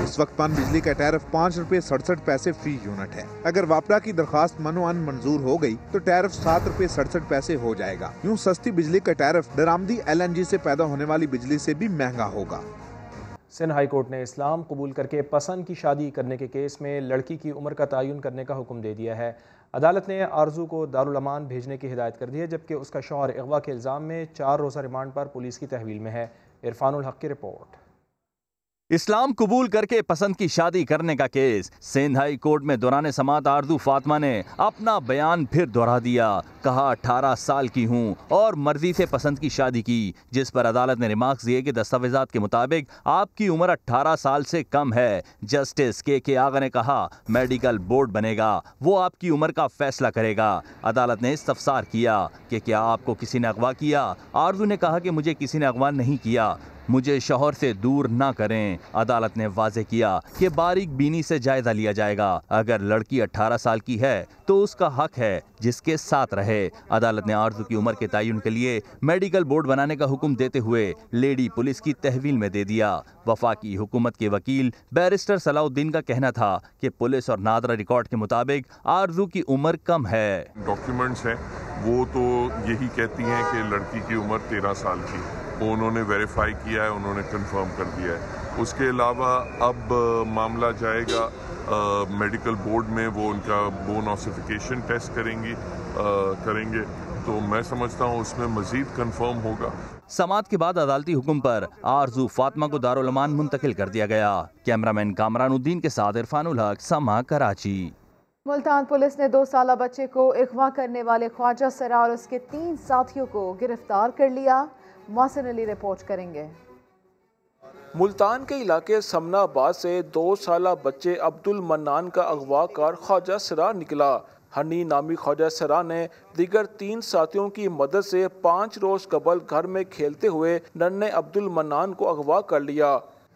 [SPEAKER 13] इस वक्त पन बिजली का टैरिफ 5 रुपए 67 पैसे फी यूनिट है। अगर वापडा की दरख्वास्त मनोअन मंजूर हो गई तो टैरिफ 7 रुपए 67 पैसे हो जाएगा। यूँ सस्ती बिजली का टैरिफ दरामदी LNG से पैदा होने वाली बिजली से भी महंगा होगा।
[SPEAKER 1] सिंध हाई कोर्ट ने इस्लाम कबूल करके पसंद की शादी करने के केस में लड़की की उम्र का तयन करने का हुक्म दे दिया है। अदालत ने आरजू को दारुल अमान भेजने की हिदायत कर दी है, जबकि उसका शौहर अगवा के इल्ज़ाम में 4 रोज़ा रिमांड पर पुलिस की तहवील में है। इरफानुल हक की रिपोर्ट।
[SPEAKER 25] इस्लाम कबूल करके पसंद की शादी करने का केस। सिंध हाई कोर्ट में दौरान समाअत आरजू फातिमा ने अपना बयान फिर दोहरा दिया। कहा 18 साल की हूँ और मर्जी से पसंद की शादी की, जिस पर अदालत ने रिमार्क्स दिए कि दस्तावेजात के मुताबिक आपकी उम्र 18 साल से कम है। जस्टिस के आगा ने कहा मेडिकल बोर्ड बनेगा, वो आपकी उम्र का फैसला करेगा। अदालत ने इस्तफसार किया कि क्या आपको किसी ने अगवा किया। आरजू ने कहा कि मुझे किसी ने अगवा नहीं किया, मुझे शौहर से दूर ना करें। अदालत ने वाज़ेह किया कि बारीक बीनी से जायजा लिया जाएगा। अगर लड़की 18 साल की है तो उसका हक है जिसके साथ रहे। अदालत ने आरजू की उम्र के तयन के लिए मेडिकल बोर्ड बनाने का हुक्म देते हुए लेडी पुलिस की तहवील में दे दिया। वफाकी हुकूमत के वकील बैरिस्टर सलाउद्दीन का कहना था कि पुलिस और नादरा रिकॉर्ड के मुताबिक आरजू की उम्र कम है।
[SPEAKER 26] डॉक्यूमेंट्स हैं वो तो यही कहती हैं कि लड़की की उम्र 13 साल की, उन्होंने वेरीफाई किया है, उन्होंने कंफर्म कर दिया है। उसके अलावा अब मामला जाएगा मेडिकल बोर्ड में, वो उनका बोन ऑसिफिकेशन टेस्ट करेंगे तो मैं समझता हूँ उसमें मजीद कंफर्म होगा।
[SPEAKER 25] समाअत के बाद अदालती हुक्म पर आरजू फातिमा को दारुल अमान मुंतकिल कर दिया गया। कैमरामैन कामरानुद्दीन के साथ इरफानुल हक, समा, कराची।
[SPEAKER 2] मुल्तान पुलिस ने 2 साला बच्चे को अगवा करने वाले ख्वाजा सरा और उसके 3 साथियों को गिरफ्तार कर लिया। मोहसिन अली रिपोर्ट करेंगे।
[SPEAKER 27] मुल्तान के इलाके समनाबाद से 2 साला बच्चे अब्दुल मन्नान का अगवा कर ख्वाजा सरा निकला। हनी नामी ख्वाजा सरा ने दीगर 3 साथियों की मदद से 5 रोज कबल घर में खेलते हुए नन्हे अब्दुल मन्नान को अगवा कर लिया।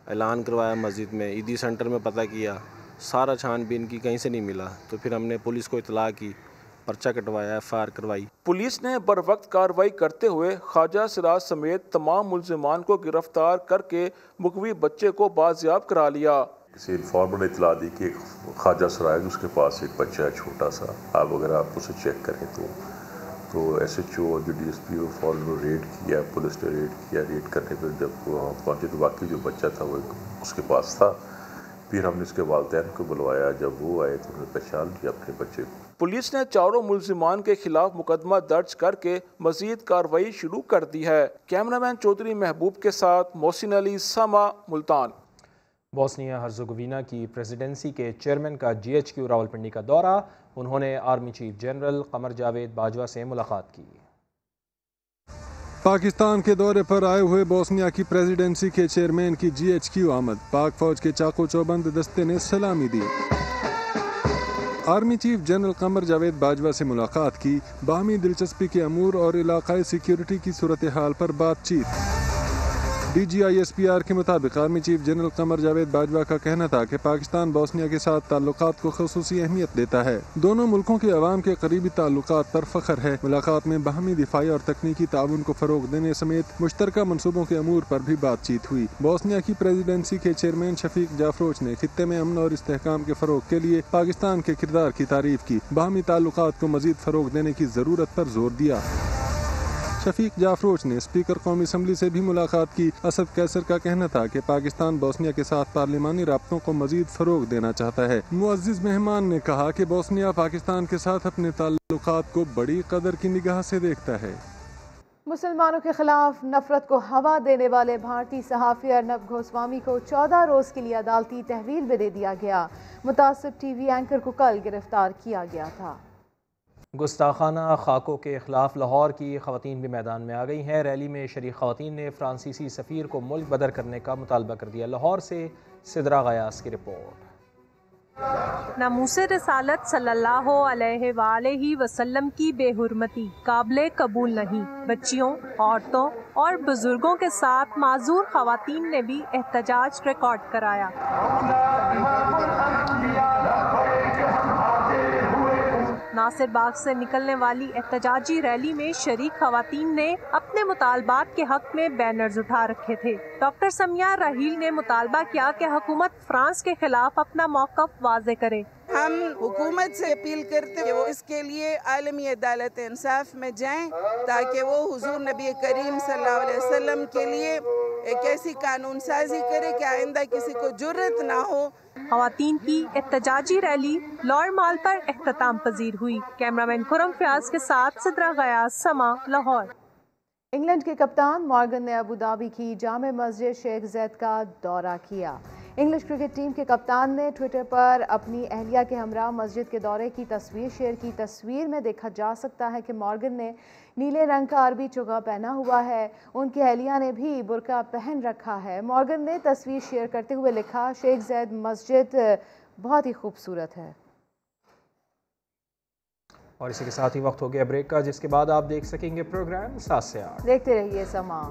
[SPEAKER 5] ऐलान करवाया मस्जिद में, ईदी सेंटर में पता किया, सारा छानबीन की, कहीं से नहीं मिला। तो फिर हमने पुलिस को इतला की, पर्चा कटवाया, FIR करवाई।
[SPEAKER 27] पुलिस ने बर वक्त कार्रवाई करते हुए ख्वाजा सराज समेत तमाम मुल्जिमान को गिरफ्तार करके मुकवी बच्चे को बाजियाब करा लिया।
[SPEAKER 7] किसी इन्फॉर्मर ने इतला दी कि ख्वाजा सराज उसके पास एक बच्चा है छोटा सा, आप अगर आप उसे चेक करें तो SHO और जो DSP वो फौरन रेड किया, पुलिस ने रेड किया। रेड करने पर जब वहाँ पहुँचे तो वाकई जो बच्चा था वो उसके पास था। फिर हमने उसके वालिदैन को बुलवाया, जब वो आए तो उन्होंने पहचान किया अपने बच्चे को।
[SPEAKER 27] पुलिस ने चारों मुल्जिमान के खिलाफ मुकदमा दर्ज करके मजीद कार्रवाई शुरू कर दी है। कैमरामैन चौधरी महबूब के साथ मोहसिन अली, समा, मुल्तान।
[SPEAKER 1] बोस्निया हर्ज़ेगोविना की प्रेसिडेंसी के चेयरमैन का GHQ रावलपिंडी का दौरा। उन्होंने army chief general Qamar Javed Bajwa से मुलाकात की।
[SPEAKER 8] पाकिस्तान के दौरे पर आए हुए बोस्निया की प्रेसिडेंसी के चेयरमैन की GHQ आमद। पाक फौज के चाको चौबंद दस्ते ने सलामी दी। Army chief general Qamar Javed Bajwa से मुलाकात की। बाहमी दिलचस्पी के अमूर और इलाकाई सिक्योरिटी की सूरत हाल पर बातचीत। DGISPR के मुताबिक army chief general Qamar Javed Bajwa का कहना था कि पाकिस्तान बोस्निया के साथ ताल्लुकात को ख़ुसूसी अहमियत देता है। दोनों मुल्कों के अवाम के करीबी ताल्लुकात पर फ़ख्र है। मुलाकात में बाहमी दिफाई और तकनीकी ताउन को फ़रोग देने समेत मुश्तरका मनसूबों के अमूर पर भी बातचीत हुई। बोस्निया की प्रेसिडेंसी के चेयरमैन शफीक जाफरोच ने खित्ते में अमन और इस्तेहकाम के फ़रोग के लिए पाकिस्तान के किरदार की तारीफ की। बाहमी ताल्लुकात को मज़ीद फ़रोग देने की ज़रूरत पर जोर दिया। शफीक जाफरोच ने स्पीकर कौमी असम्बली से भी मुलाकात की। असद कैसर का कहना था कि पाकिस्तान बोस्निया के साथ पार्लिमानी राब्तों को मजीद फरोग देना चाहता है। मुअज़्ज़िज़ मेहमान ने कहा कि बोस्निया पाकिस्तान के साथ अपने ताल्लुकात को बड़ी कदर की निगाह से देखता है।
[SPEAKER 2] मुसलमानों के खिलाफ नफरत को हवा देने वाले भारतीय सहाफ़ी अर्नब गोस्वामी को 14 रोज़ के लिए अदालती तहवील में दे दिया गया। मुतासिब TV एंकर को कल गिरफ्तार किया गया था।
[SPEAKER 1] गुस्ताखाना खाकों के खिलाफ लाहौर की ख़वातीन भी मैदान में आ गई हैं। रैली में शरीक ख़वातीन ने फ्रांसीसी सफ़ीर को मुल्क बदर करने का मुतालबा कर दिया। लाहौर से सिदरा गयास की रिपोर्ट।
[SPEAKER 11] नामूसे रिसालत सल्लल्लाहु अलैहि वसल्लम की बेहुरमती काबिले कबूल नहीं। बच्चियों, औरतों और बुजुर्गों के साथ माजूर ख़वातीन ने भी एहतजाज रिकॉर्ड कराया। नासिर बाग से निकलने वाली एहतजाजी रैली में शरीक ख़वातीन ने अपने मुतालबात के हक में बैनर्स उठा रखे थे। डॉक्टर समिया राहील ने मुतालबा किया कि हुकूमत फ्रांस के खिलाफ अपना मौक़िफ़ वाज़े करे।
[SPEAKER 12] हम हुकूमत से अपील करते हैं कि वो इसके लिए आलमी अदालत इंसाफ में जाएं ताकि वो हुजूर नबी करीम सल्लल्लाहु अलैहि वसल्लम के लिए एक ऐसी कानून साजी करे कि आइंदा किसी को जुर्रत ना हो।
[SPEAKER 11] ख़वातीन की एहतजाजी रैली लॉर माल पर इख्तिताम पजीर हुई। कैमरामैन खुरम फयाज के साथ सिद्रा गयास, समा, लाहौर।
[SPEAKER 2] इंग्लैंड के कप्तान मॉर्गन ने अबू धाबी की जामे मस्जिद शेख ज़ैद का दौरा किया। इंग्लिश क्रिकेट टीम के कप्तान ने ट्विटर पर अपनी अहलिया के हमरा मस्जिद के दौरे की तस्वीर शेयर की। तस्वीर में देखा जा सकता है कि मॉर्गन ने नीले रंग का अरबी चुगा पहना हुआ है। उनकी अहलिया ने भी बुर्का पहन रखा है। मॉर्गन ने तस्वीर शेयर करते हुए लिखा, शेख ज़ैद मस्जिद बहुत ही खूबसूरत है।
[SPEAKER 1] और इसी के साथ ही वक्त हो गया ब्रेक का, जिसके बाद आप देख सकेंगे प्रोग्राम 7 से 8।
[SPEAKER 2] देखते रहिए समा।